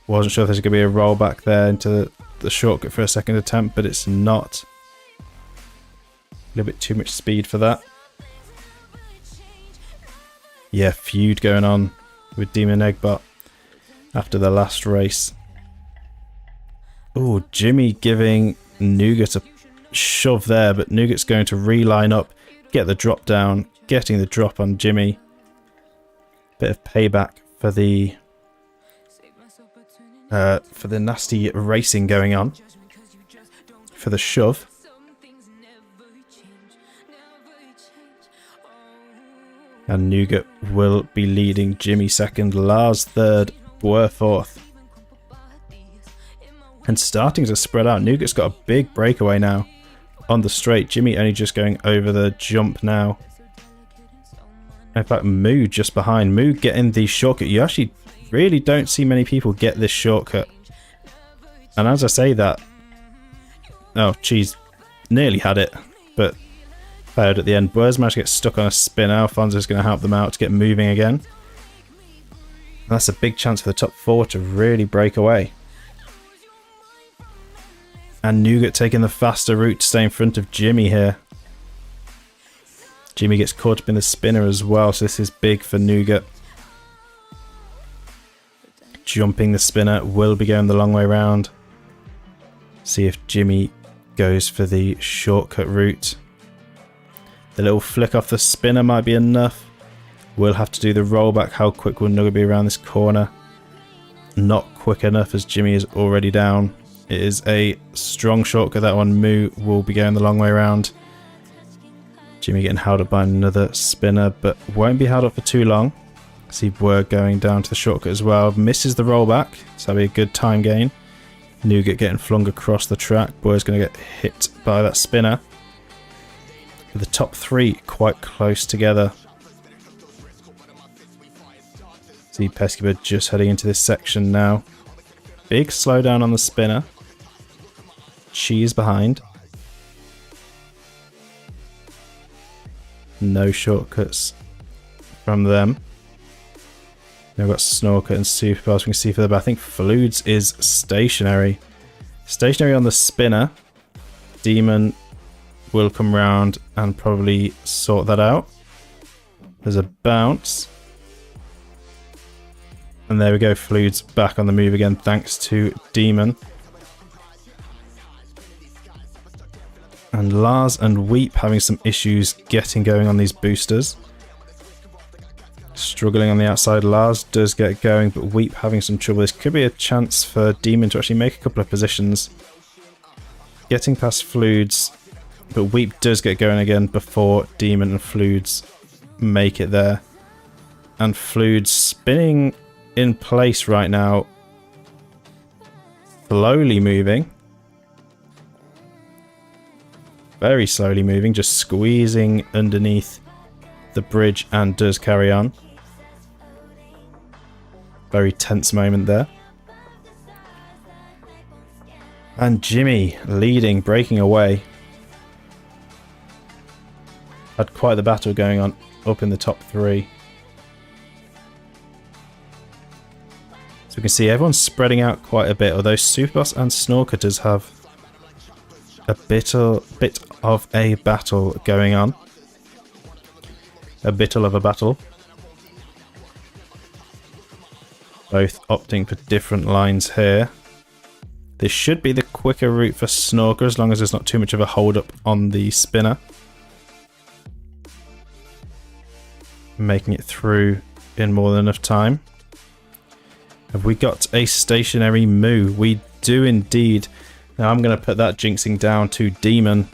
[SPEAKER 2] Wasn't sure if there's going to be a rollback there into the shortcut for a second attempt, but it's not. A little bit too much speed for that. Yeah, feud going on with Demon Eggbot after the last race. Oh, Jimmy giving Nougat a shove there, but Nougat's going to reline up, get the drop down, getting the drop on Jimmy. Bit of payback for the nasty racing going on. For the shove. And Nougat will be leading. Jimmy 2nd, Lars 3rd, Boer 4th. And starting to spread out. Nougat's got a big breakaway now on the straight. Jimmy only just going over the jump now. In fact, Moo just behind. Moo getting the shortcut. You actually really don't see many people get this shortcut. And as I say that... Oh, geez. Nearly had it. But failed at the end. Boers managed to get stuck on a spin. Alfonso's going to help them out to get moving again. And that's a big chance for the top 4 to really break away. And Nougat taking the faster route to stay in front of Jimmy here. Jimmy gets caught up in the spinner as well, so this is big for Nougat. Jumping the spinner, will be going the long way round. See if Jimmy goes for the shortcut route. The little flick off the spinner might be enough. We'll have to do the rollback. How quick will Nougat be around this corner? Not quick enough, as Jimmy is already down. It is a strong shortcut, that one. Moo will be going the long way around. Jimmy getting held up by another spinner, but won't be held up for too long. See Boer going down to the shortcut as well. Misses the rollback, so that'll be a good time gain. Nougat getting flung across the track. Boer's going to get hit by that spinner. The top 3 quite close together. See Peskibird just heading into this section now. Big slowdown on the spinner. Cheese behind. No shortcuts from them. Now we've got Snorker and Superbars we can see further, but I think Fludes is stationary. Stationary on the spinner. Demon will come round and probably sort that out. There's a bounce. And there we go, Fludes back on the move again thanks to Demon. And Lars and Weep having some issues getting going on these boosters. Struggling on the outside. Lars does get going, but Weep having some trouble. This could be a chance for Demon to actually make a couple of positions. Getting past Fludes, but Weep does get going again before Demon and Fludes make it there. And Fludes spinning in place right now. Slowly moving. Very slowly moving, just squeezing underneath the bridge and does carry on. Very tense moment there. And Jimmy leading, breaking away. Had quite the battle going on up in the top 3. So we can see everyone's spreading out quite a bit, although Superboss and Snorkers have a bit of a battle going on. A bittle of a battle. Both opting for different lines here. This should be the quicker route for Snorker, as long as there's not too much of a hold up on the spinner. Making it through in more than enough time. Have we got a stationary Moo? We do indeed. Now I'm going to put that jinxing down to Demon.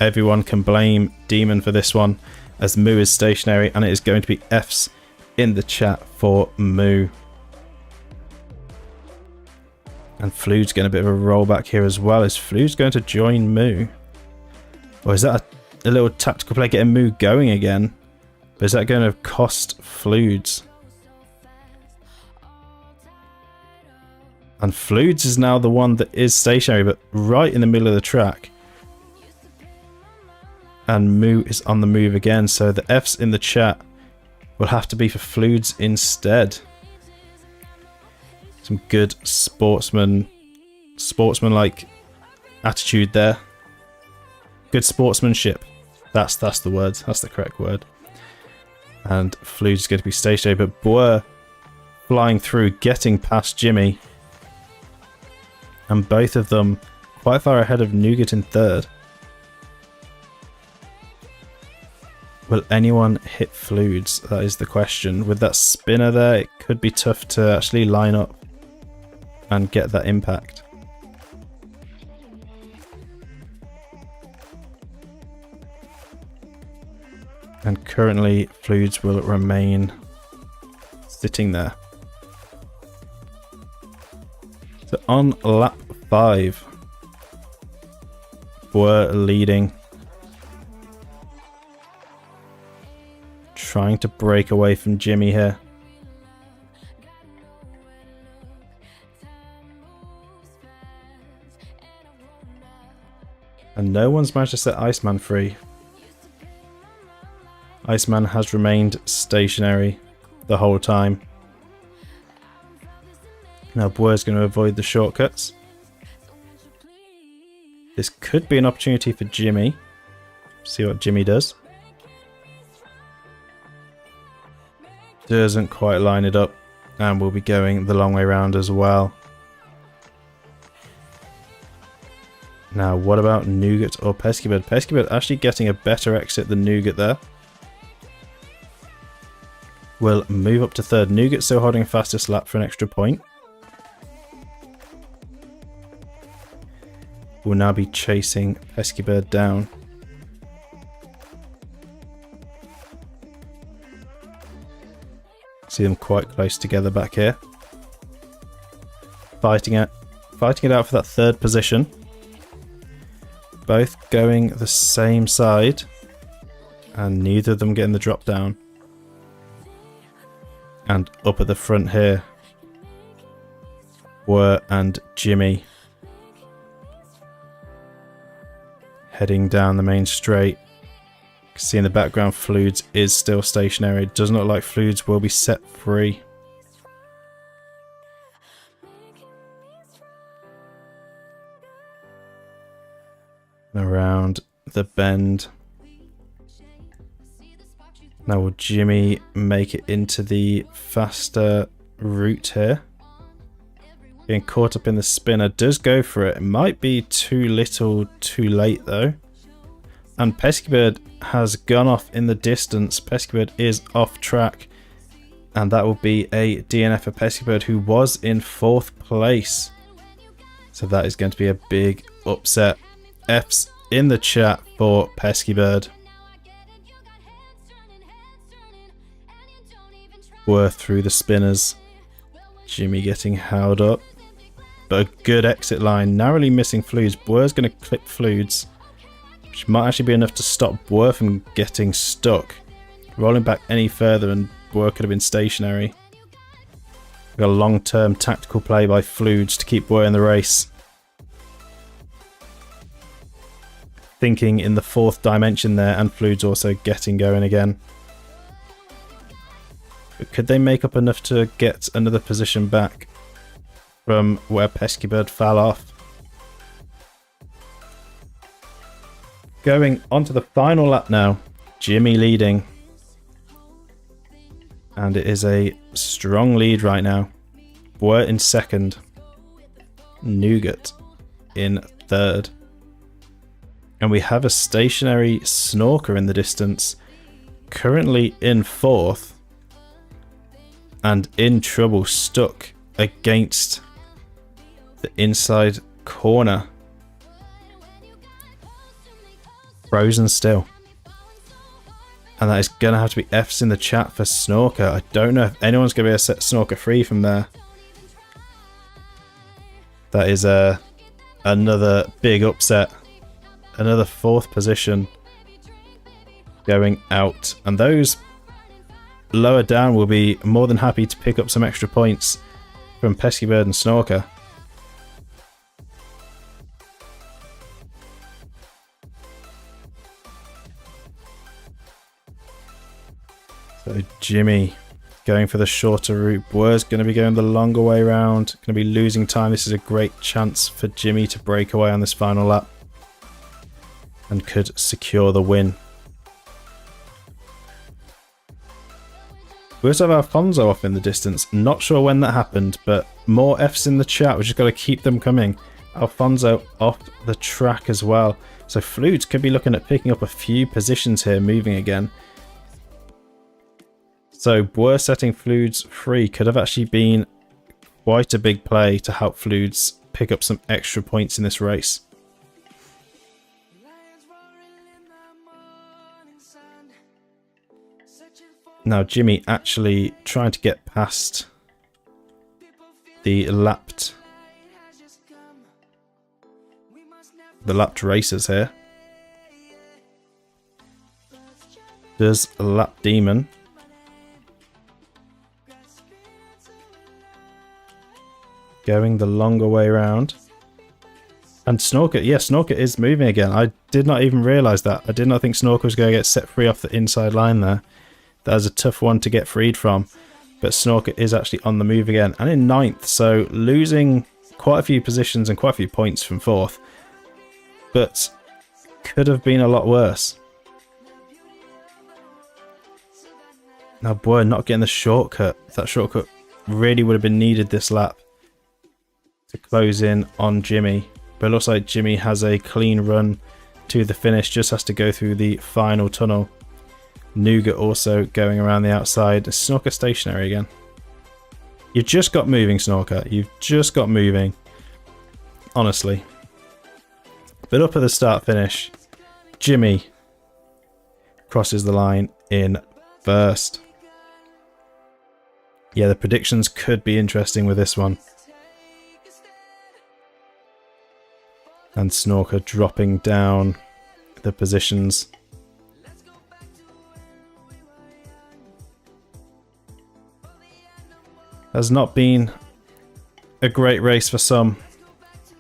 [SPEAKER 2] Everyone can blame Demon for this one, as Moo is stationary, and it is going to be Fs in the chat for Moo. And Flude's getting a bit of a rollback here as well. Is Flude's going to join Moo? Or is that a little tactical play getting Moo going again? But is that going to cost Fludes? And Fludes is now the one that is stationary, but right in the middle of the track. And Moo is on the move again, so the Fs in the chat will have to be for Fludes instead. Some good sportsman-like attitude there. Good sportsmanship. That's the word. That's the correct word. And Flude is going to be stationary, but Boer flying through, getting past Jimmy. And both of them quite far ahead of Nougat in 3rd. Will anyone hit Fludes? That is the question. With that spinner there, it could be tough to actually line up and get that impact. And currently, Fludes will remain sitting there. So on lap 5, we're leading. Trying to break away from Jimmy here. And no one's managed to set Iceman free. Iceman has remained stationary the whole time. Now Boer's going to avoid the shortcuts. This could be an opportunity for Jimmy. See what Jimmy does. Doesn't quite line it up, and we'll be going the long way round as well. Now, what about Nougat or Peskybird? Peskybird actually getting a better exit than Nougat there. We'll move up to 3rd. Nougat still holding fastest lap for an extra point. We'll now be chasing Peskybird down. See them quite close together back here. Fighting it out for that 3rd position. Both going the same side, and neither of them getting the drop down. And up at the front here, Boer and Jimmy heading down the main straight. See in the background, Fludes is still stationary. It doesn't look like Fludes will be set free. Around the bend. Now will Jimmy make it into the faster route here? Being caught up in the spinner, does go for it. It might be too little too late though. And Peskybird has gone off in the distance. Peskybird is off track. And that will be a DNF for Peskybird, who was in 4th place. So that is going to be a big upset. F's in the chat for Peskybird. We're through the spinners. Jimmy getting held up. But a good exit line. Narrowly missing Fludes. Boer's going to clip Fludes, which might actually be enough to stop Boer from getting stuck. Rolling back any further and Boer could have been stationary. We've got a long-term tactical play by Fludes to keep Boer in the race. thinking in the fourth dimension there, and Fluid's also getting going again. But could they make up enough to get another position back from where Pesky Bird fell off? Going on to the final lap now. Jimmy leading. And it is a strong lead right now. We're in second. Nougat in third. And we have a stationary Snorker in the distance. Currently in fourth. And in trouble, stuck against the inside corner. Frozen still. And that is going to have to be F's in the chat for Snorker. I don't know if anyone's going to be able to set Snorker free from there. That is another big upset. Another fourth position going out. And those lower down will be more than happy to pick up some extra points from Pesky Bird and Snorker. So Jimmy going for the shorter route. Boer's going to be going the longer way around. Going to be losing time. This is a great chance for Jimmy to break away on this final lap. And could secure the win. We also have Alfonso off in the distance. Not sure when that happened, but more F's in the chat. We've just got to keep them coming. Alfonso off the track as well. So Fluids could be looking at picking up a few positions here, moving again. So Boer setting Fluids free could have actually been quite a big play to help Fluids pick up some extra points in this race. Now Jimmy actually trying to get past the lapped racers here. Does Lap Demon. Going the longer way around. And Snorker, yeah, Snorker is moving again. I did not even realise that. I did not think Snorker was going to get set free off the inside line there. That was a tough one to get freed from. But Snorker is actually on the move again. And in ninth, so losing quite a few positions and quite a few points from fourth. But could have been a lot worse. Now Boer not getting the shortcut. That shortcut really would have been needed this lap to close in on Jimmy. But it looks like Jimmy has a clean run to the finish. Just has to go through the final tunnel. Nougat also going around the outside. Snorker stationary again. You've just got moving, Snorker. You've just got moving. Honestly. But up at the start finish, Jimmy crosses the line in first. Yeah, the predictions could be interesting with this one. And Snorker dropping down the positions. Has not been a great race for some.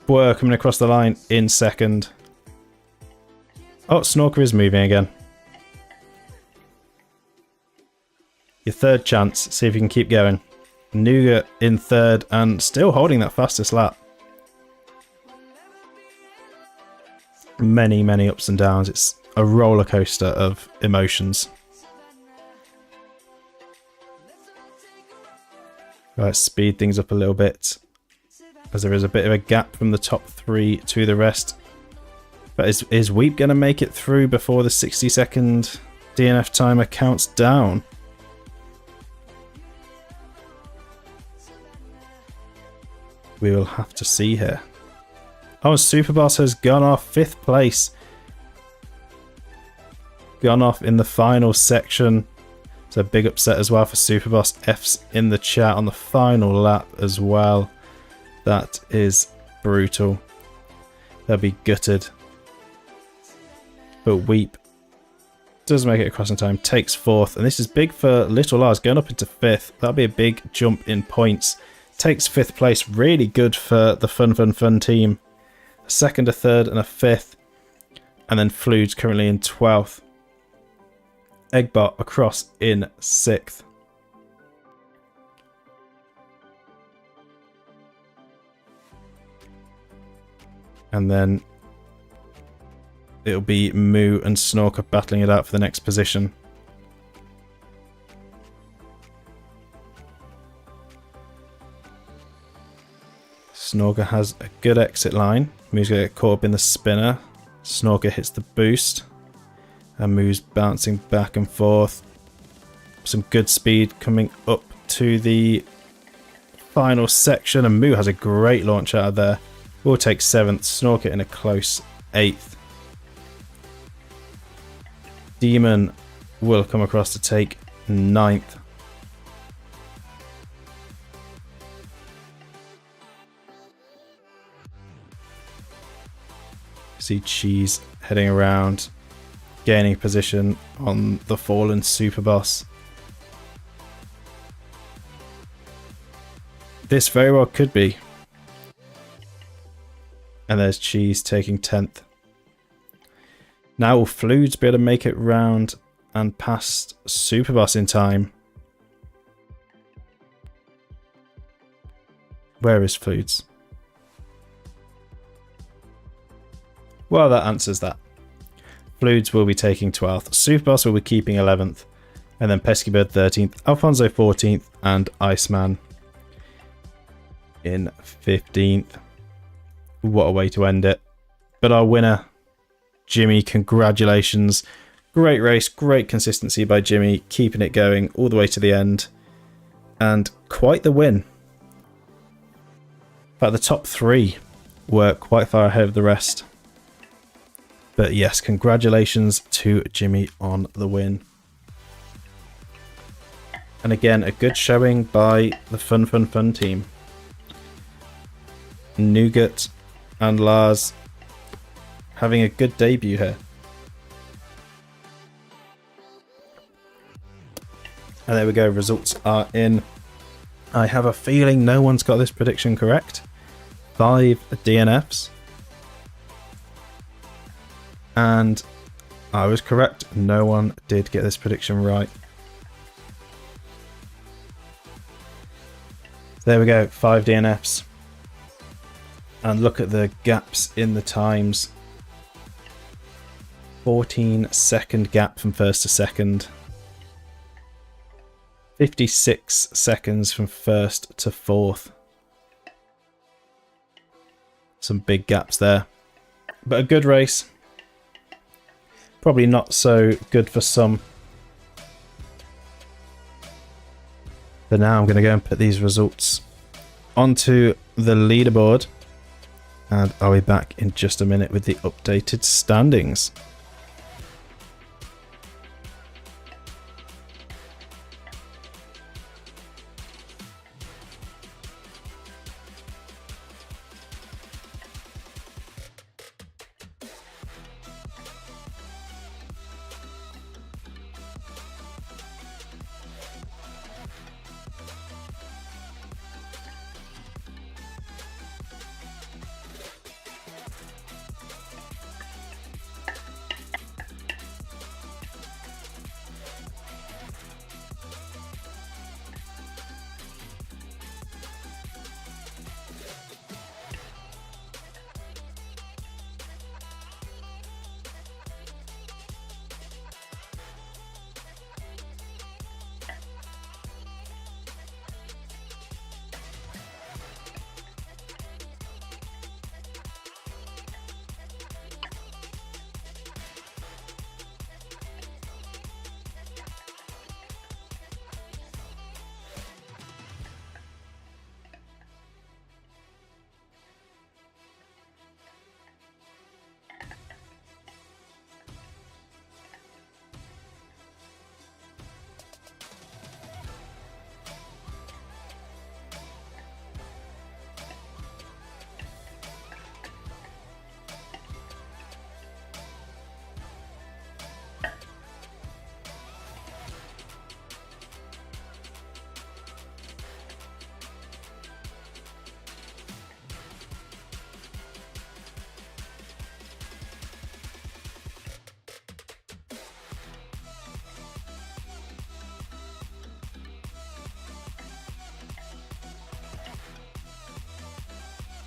[SPEAKER 2] Boer coming across the line in second. Oh, Snorker is moving again. Your third chance. See if you can keep going. Nougat in third and still holding that fastest lap. Many, many ups and downs. It's a roller coaster of emotions. Right, speed things up a little bit, as there is a bit of a gap from the top three to the rest. But is Weep going to make it through before the 60-second DNF timer counts down? We will have to see here. Oh, Superboss has gone off 5th place. Gone off in the final section. It's a big upset as well for Superboss. F's in the chat on the final lap as well. That is brutal. They'll be gutted. But Weep does make it across in time. Takes 4th. And this is big for Little Lars going up into 5th. That'll be a big jump in points. Takes 5th place. Really good for the Fun team. A 2nd, a 3rd and a 5th. And then Flude's currently in 12th. Eggbot across in 6th. And then it'll be Moo and Snorker battling it out for the next position. Snorker has a good exit line. Moo's going to get caught up in the spinner. Snorker hits the boost. And Moo's bouncing back and forth. Some good speed coming up to the final section. And Moo has a great launch out of there. Will take 7th. Snorker in a close 8th. Demon will come across to take 9th. See Cheese heading around, gaining position on the fallen Super Boss. This very well could be. And there's Cheese taking 10th. Now will Fludes be able to make it round and past Super Boss in time? Where is Fludes? Well, that answers that. Fludes will be taking 12th. Superboss will be keeping 11th. And then Pesky Bird 13th. Alfonso 14th. And Iceman in 15th. What a way to end it. But our winner, Jimmy, congratulations. Great race, great consistency by Jimmy. Keeping it going all the way to the end. And quite the win. But the top 3 were quite far ahead of the rest. But yes, congratulations to Jimmy on the win. And again, a good showing by the Fun team. Nougat and Lars having a good debut here. And there we go, results are in. I have a feeling no one's got this prediction correct. 5 DNFs. And I was correct. No one did get this prediction right. There we go, 5 DNFs. And look at the gaps in the times. 14-second gap from first to second. 56 seconds from first to fourth. Some big gaps there. But a good race. Probably not so good for some. But now I'm going to go and put these results onto the leaderboard. And I'll be back in just a minute with the updated standings.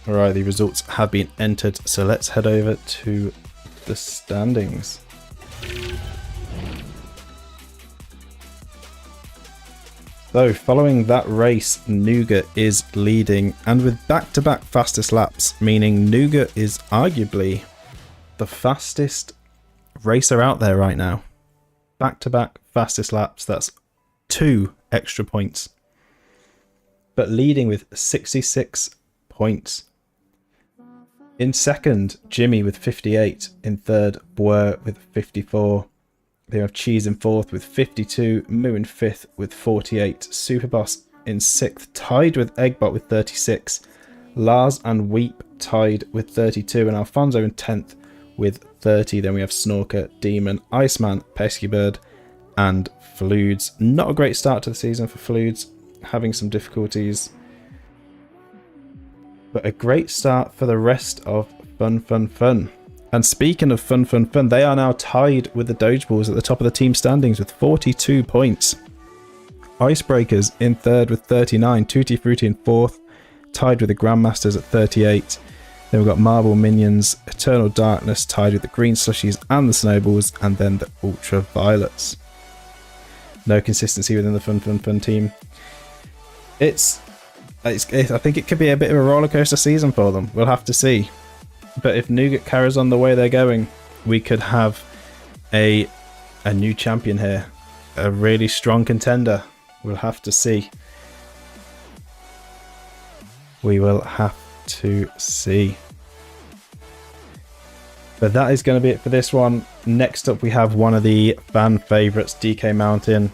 [SPEAKER 2] Alright, the results have been entered, so let's head over to the standings. So, following that race, Nougat is leading, and with back-to-back fastest laps, meaning Nougat is arguably the fastest racer out there right now. Back-to-back fastest laps, that's 2 extra points. But leading with 66 points. In second, Jimmy with 58. In third, Boer with 54. They have Cheese in fourth with 52. Moo in fifth with 48. Superboss in sixth, tied with Eggbot with 36. Lars and Weep tied with 32. And Alfonso in 10th with 30. Then we have Snorker, Demon, Iceman, Pesky Bird, and Fludes. Not a great start to the season for Fludes, having some difficulties. But a great start for the rest of Fun. And speaking of Fun, they are now tied with the Dogeballs at the top of the team standings with 42 points. Icebreakers in third with 39, Tutti Frutti in fourth, tied with the Grandmasters at 38. Then we've got Marble Minions, Eternal Darkness tied with the Green Slushies and the Snowballs, and then the Ultraviolets. No consistency within the Fun team. I think it could be a bit of a rollercoaster season for them. We'll have to see. But if Nougat carries on the way they're going, we could have a new champion here. A really strong contender. We'll have to see. We will have to see. But that is going to be it for this one. Next up we have one of the fan favourites, DK Mountain.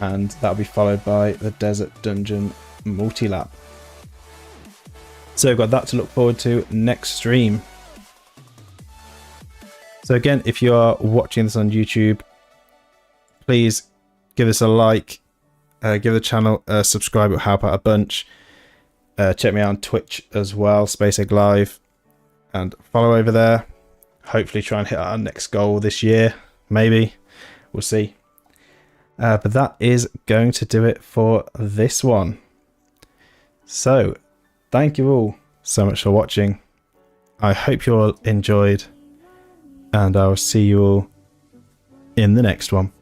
[SPEAKER 2] And that'll be followed by the Desert Dungeon Multi-Lap. So we've got that to look forward to next stream. So again, if you are watching this on YouTube, please give us a like, give the channel a subscribe, it will help out a bunch. Check me out on Twitch as well, SpaceEgg Live, and follow over there. Hopefully try and hit our next goal this year, maybe. We'll see. But that is going to do it for this one. So, thank you all so much for watching. I hope you all enjoyed, and I will see you all in the next one.